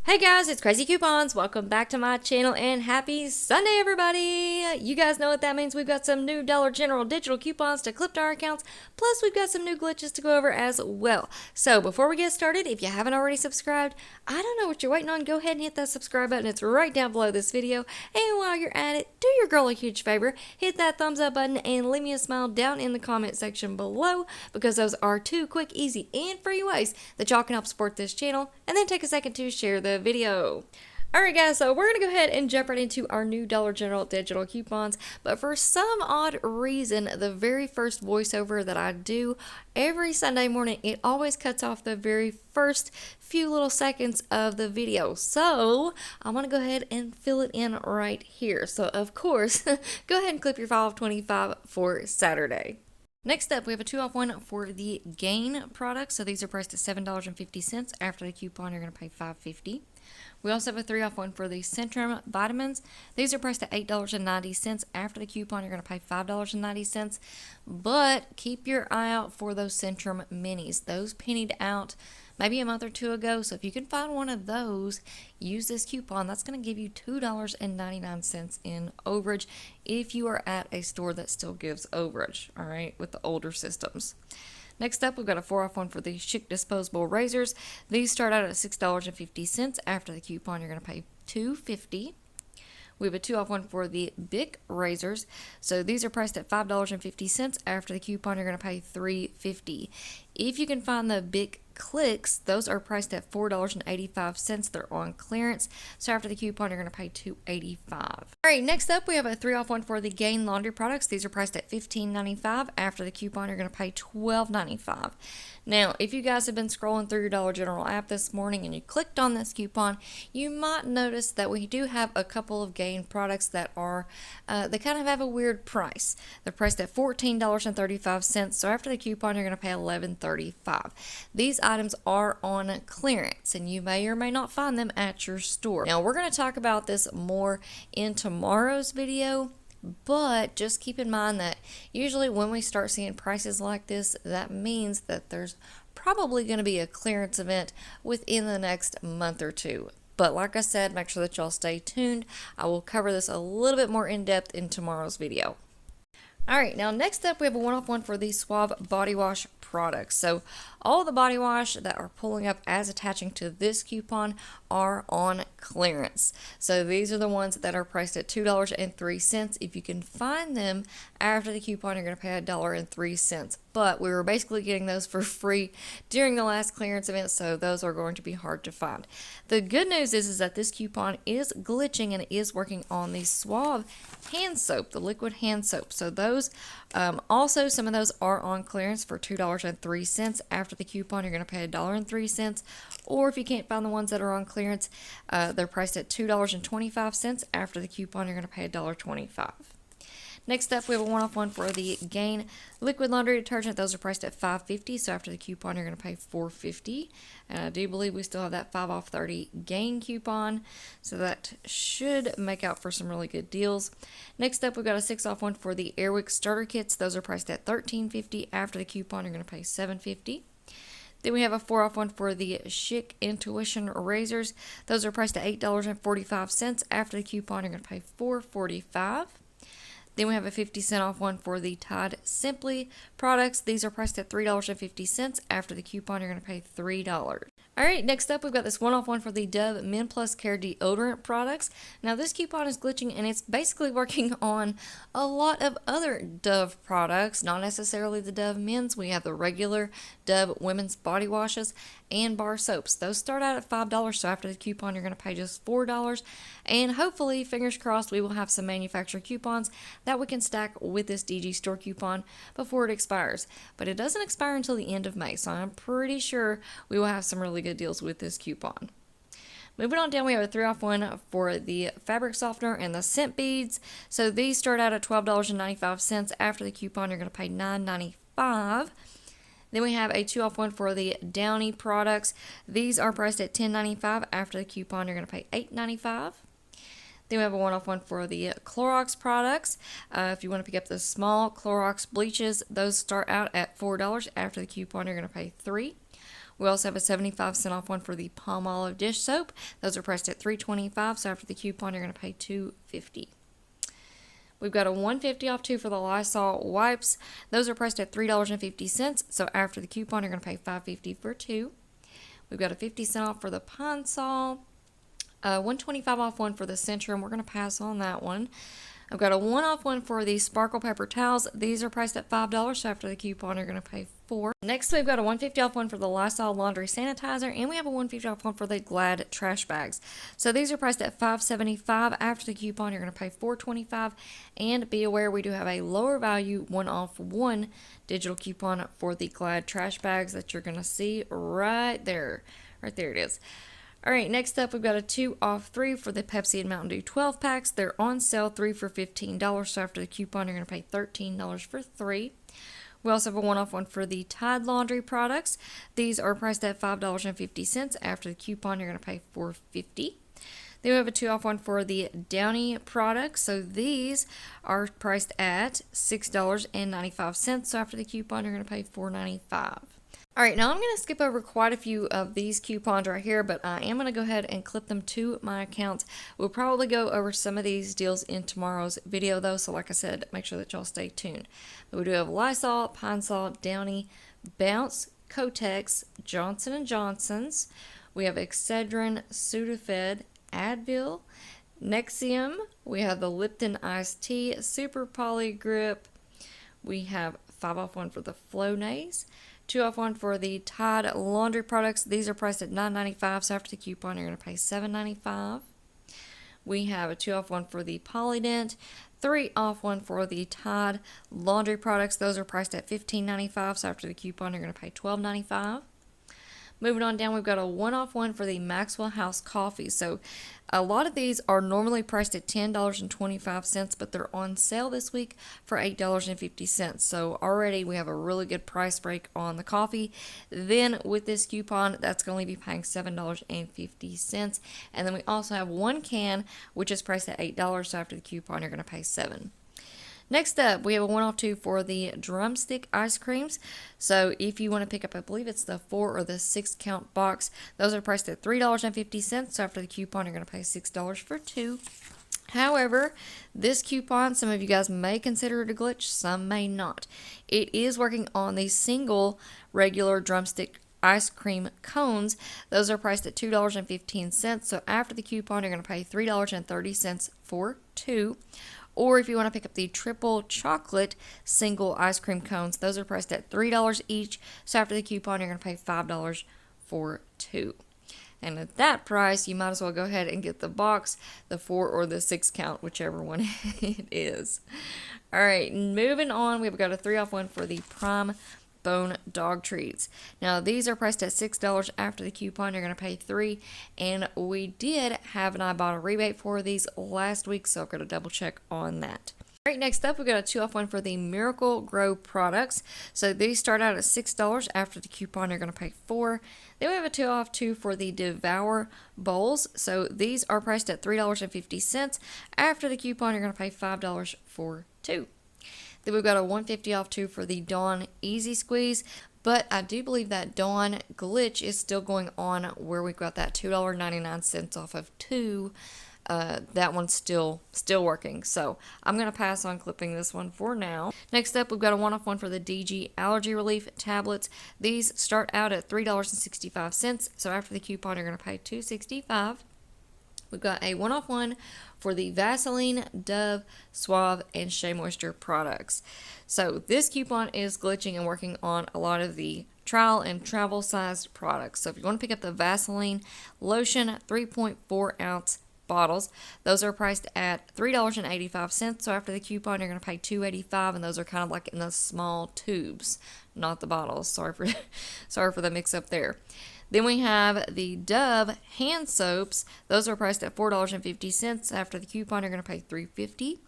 Hey guys, it's Crazy Coupons. Welcome back to my channel and happy Sunday, everybody. You guys know what that means. We've got some new Dollar General digital coupons to clip to our accounts. Plus, we've got some new glitches to go over as well. So before we get started, if you haven't already subscribed, I don't know what you're waiting on. Go ahead and hit that subscribe button. It's right down below this video. And while you're at it, do your girl a huge favor. Hit that thumbs up button and leave me a smile down in the comment section below, because those are two quick, easy, and free ways that y'all can help support this channel. And then take a second to share the video. Alright guys, so we're going to go ahead and jump right into our new Dollar General digital coupons, but for some odd reason, the very first voiceover that I do every Sunday morning, it always cuts off the very first few little seconds of the video. So I'm going to go ahead and fill it in right here. So of course, go ahead and clip your 525 for Saturday. Next up, we have a 2-off-1 for the Gain products. So these are priced at $7.50. After the coupon, you're going to pay $5.50. We also have a 3-off-1 for the Centrum vitamins. These are priced at $8.90. After the coupon, you're going to pay $5.90. But keep your eye out for those Centrum minis. Those pennied out maybe a month or two ago. So if you can find one of those, use this coupon. That's going to give you $2.99 in overage if you are at a store that still gives overage, all right, with the older systems. Next up, we've got a 4-off-1 for the Schick disposable razors. These start out at $6.50. After the coupon, you're going to pay $2.50. We have a 2-off-1 for the Bic razors. So these are priced at $5.50. After the coupon, you're going to pay $3.50. If you can find the Bic Clicks, those are priced at $4.85. They're on clearance. So after the coupon, you're going to pay $2.85. All right, next up, we have a 3-off-1 for the Gain laundry products. These are priced at $15.95. After the coupon, you're going to pay $12.95. Now, if you guys have been scrolling through your Dollar General app this morning and you clicked on this coupon, you might notice that we do have a couple of Gain products that are, they kind of have a weird price. They're priced at $14.35. So after the coupon, you're going to pay $11.35. These items are on clearance, and you may or may not find them at your store. Now, we're going to talk about this more in tomorrow's video, but just keep in mind that usually when we start seeing prices like this, that means that there's probably going to be a clearance event within the next month or two. But like I said, make sure that y'all stay tuned. I will cover this a little bit more in depth in tomorrow's video. Alright, now next up, we have a 1-off-1 for the Suave body wash products. So all the body wash that are pulling up as attaching to this coupon are on clearance. So these are the ones that are priced at $2.03. If you can find them after the coupon, you're going to pay $1.03. But we were basically getting those for free during the last clearance event, so those are going to be hard to find. The good news is that this coupon is glitching and it is working on the Suave hand soap, the liquid hand soap. So those, also some of those are on clearance for $2.03. After the coupon, you're going to pay $1.03. Or if you can't find the ones that are on clearance, they're priced at $2.25. After the coupon, you're going to pay $1.25. Next up, we have a 1-off-1 for the Gain liquid laundry detergent. Those are priced at $5.50. So after the coupon, you're going to pay $4.50. And I do believe we still have that 5 off 30 Gain coupon. So that should make out for some really good deals. Next up, we've got a 6-off-1 for the Airwick starter kits. Those are priced at $13.50. After the coupon, you're going to pay $7.50. Then we have a 4-off-1 for the Schick Intuition razors. Those are priced at $8.45. After the coupon, you're going to pay $4.45. Then we have a 50-cent off one for the Tide Simply products. These are priced at $3.50. After the coupon, you're going to pay $3. Alright, next up we've got this 1-off-1 for the Dove Men Plus Care deodorant products. Now this coupon is glitching and it's basically working on a lot of other Dove products, not necessarily the Dove men's. We have the regular Dove women's body washes and bar soaps. Those start out at $5, so after the coupon you're going to pay just $4. And hopefully, fingers crossed, we will have some manufacturer coupons that we can stack with this DG store coupon before it expires. But it doesn't expire until the end of May, so I'm pretty sure we will have some really good deals with this coupon. Moving on down, we have a 3-off-1 for the fabric softener and the scent beads. So these start out at $12.95. After the coupon, you're going to pay $9.95. Then we have a 2-off-1 for the Downy products. These are priced at $10.95. After the coupon, you're going to pay $8.95. Then we have a 1-off-1 for the Clorox products. If you want to pick up the small Clorox bleaches, those start out at $4. After the coupon, you're going to pay $3. We also have a 75-cent off one for the Palmolive dish soap. Those are priced at $3.25, so after the coupon, you're going to pay $2.50. We've got a $1.50 off two for the Lysol wipes. Those are priced at $3.50, so after the coupon, you're going to pay $5.50 for two. We've got a 50-cent off for the Pine Sol. $1.25 off one for the Centrum. We're going to pass on that one. I've got a $1 off one for the Sparkle Paper Towels. These are priced at $5, so after the coupon, you're going to pay $4. Next, we've got a $1.50 off one for the Lysol Laundry Sanitizer, and we have a $1.50 off one for the Glad Trash Bags. So these are priced at $5.75. After the coupon, you're going to pay $4.25. And be aware, we do have a lower value 1 off 1 digital coupon for the Glad Trash Bags that you're going to see right there. Right there it is. All right, next up, we've got a 2 off 3 for the Pepsi and Mountain Dew 12 packs. They're on sale, 3 for $15. So after the coupon, you're going to pay $13 for 3. We also have a 1 off 1 for the Tide laundry products. These are priced at $5.50. After the coupon, you're going to pay $4.50. Then we have a 2 off 1 for the Downy products. So these are priced at $6.95. So after the coupon, you're going to pay $4.95. All right, now I'm going to skip over quite a few of these coupons right here, but I am going to go ahead and clip them to my account. We'll probably go over some of these deals in tomorrow's video, though, so like I said, make sure that y'all stay tuned. But we do have Lysol, Pine Sol, Downy, Bounce, Kotex, Johnson & Johnson's. We have Excedrin, Sudafed, Advil, Nexium. We have the Lipton Iced Tea, Super Poly Grip. We have 5 off 1 for the Flonase. 2 off 1 for the Tide laundry products. These are priced at $9.95, so after the coupon, you're going to pay $7.95. We have a 2 off 1 for the Polydent. 3 off 1 for the Tide laundry products. Those are priced at $15.95, so after the coupon, you're going to pay $12.95. Moving on down, we've got a 1 off 1 for the Maxwell House coffee. So a lot of these are normally priced at $10.25, but they're on sale this week for $8.50. So already we have a really good price break on the coffee. Then with this coupon, that's going to be paying $7.50. And then we also have 1 can, which is priced at $8. So after the coupon, you're going to pay $7. Next up, we have a 1 off 2 for the drumstick ice creams. So if you want to pick up, I believe it's the 4 or the 6 count box, those are priced at $3.50. So after the coupon, you're going to pay $6 for 2. However, this coupon, some of you guys may consider it a glitch, some may not. It is working on the single regular drumstick ice cream cones. Those are priced at $2.15. So after the coupon, you're going to pay $3.30 for 2. Or if you want to pick up the triple chocolate single ice cream cones, those are priced at $3 each. So after the coupon, you're going to pay $5 for 2. And at that price, you might as well go ahead and get the box, the 4 or the 6 count, whichever one it is. All right, moving on, we've got a 3 off 1 for the Prime Bone dog treats. Now these are priced at $6. After the coupon, you're going to pay $3. And we did have an Ibotta rebate for these last week, so I've got to double check on that. All right, next up, we've got a 2 off 1 for the Miracle Grow products. So these start out at $6. After the coupon, you're going to pay $4. Then we have a 2 off 2 for the Devour bowls. So these are priced at $3.50. After the coupon, you're going to pay $5 for 2. Then we've got a $1.50 off 2 for the Dawn Easy Squeeze, but I do believe that Dawn glitch is still going on where we've got that $2.99 off of 2. That one's still working, so I'm going to pass on clipping this one for now. Next up, we've got a 1 off 1 for the DG Allergy Relief tablets. These start out at $3.65, so after the coupon, you're going to pay $2.65. We've got a 1 off 1 for the Vaseline, Dove, Suave, and Shea Moisture products. So this coupon is glitching and working on a lot of the trial and travel sized products. So if you want to pick up the Vaseline lotion 3.4 ounce bottles, those are priced at $3.85. So after the coupon, you're going to pay $2.85, and those are kind of like in the small tubes, not the bottles. Sorry for the mix up there. Then we have the Dove hand soaps. Those are priced at $4.50. After the coupon, you're going to pay $3.50.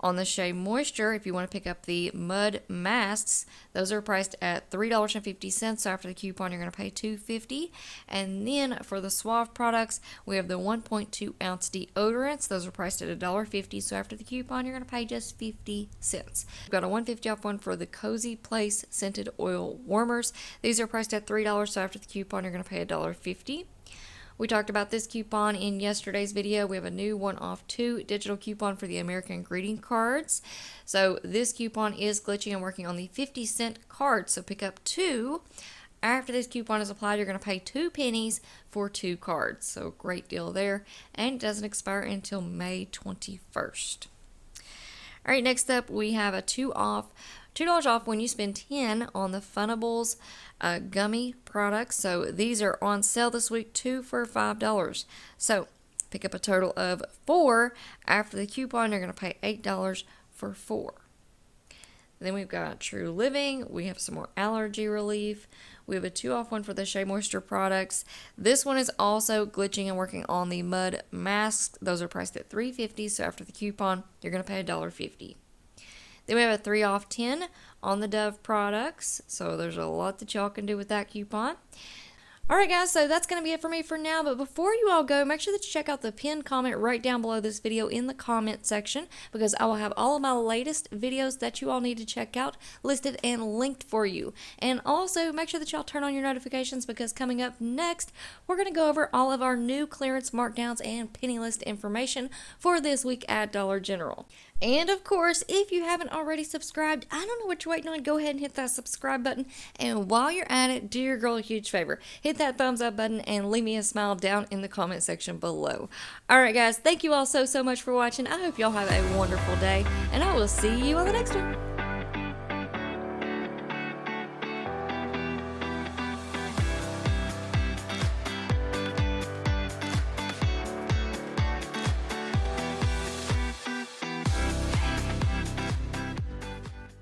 On the Shea Moisture, if you want to pick up the mud masks, those are priced at $3.50. So after the coupon, you're going to pay $2.50. And then for the Suave products, we have the 1.2 ounce deodorants. Those are priced at $1.50. So after the coupon, you're going to pay just 50 cents. We've got a $1.50 off one for the Cozy Place scented oil warmers. These are priced at $3. So after the coupon, you're going to pay $1.50. We talked about this coupon in yesterday's video. We have a new 1 off 2 digital coupon for the American greeting cards. So this coupon is glitching and working on the 50-cent card. So pick up 2. After this coupon is applied, you're going to pay 2 pennies for 2 cards. So great deal there. And it doesn't expire until May 21st. All right, next up we have a $2 off when you spend $10 on the Funables gummy products. So these are on sale this week, 2 for $5. So pick up a total of 4. After the coupon, you're going to pay $8 for 4. Then we've got True Living. We have some more allergy relief. We have a 2 off one for the Shea Moisture products. This one is also glitching and working on the mud masks. Those are priced at $3.50. So after the coupon, you're going to pay $1.50. Then we have a 3 off 10 on the Dove products. So there's a lot that y'all can do with that coupon. Alright guys, so that's going to be it for me for now, but before you all go, make sure that you check out the pinned comment right down below this video in the comment section, because I will have all of my latest videos that you all need to check out listed and linked for you. And also, make sure that y'all turn on your notifications, because coming up next, we're going to go over all of our new clearance markdowns and penny list information for this week at Dollar General. And of course, if you haven't already subscribed, I don't know what you're waiting on. Go ahead and hit that subscribe button. And while you're at it, do your girl a huge favor. Hit that thumbs up button and leave me a smile down in the comment section below. Alright guys, thank you all so much for watching. I hope y'all have a wonderful day. And I will see you on the next one.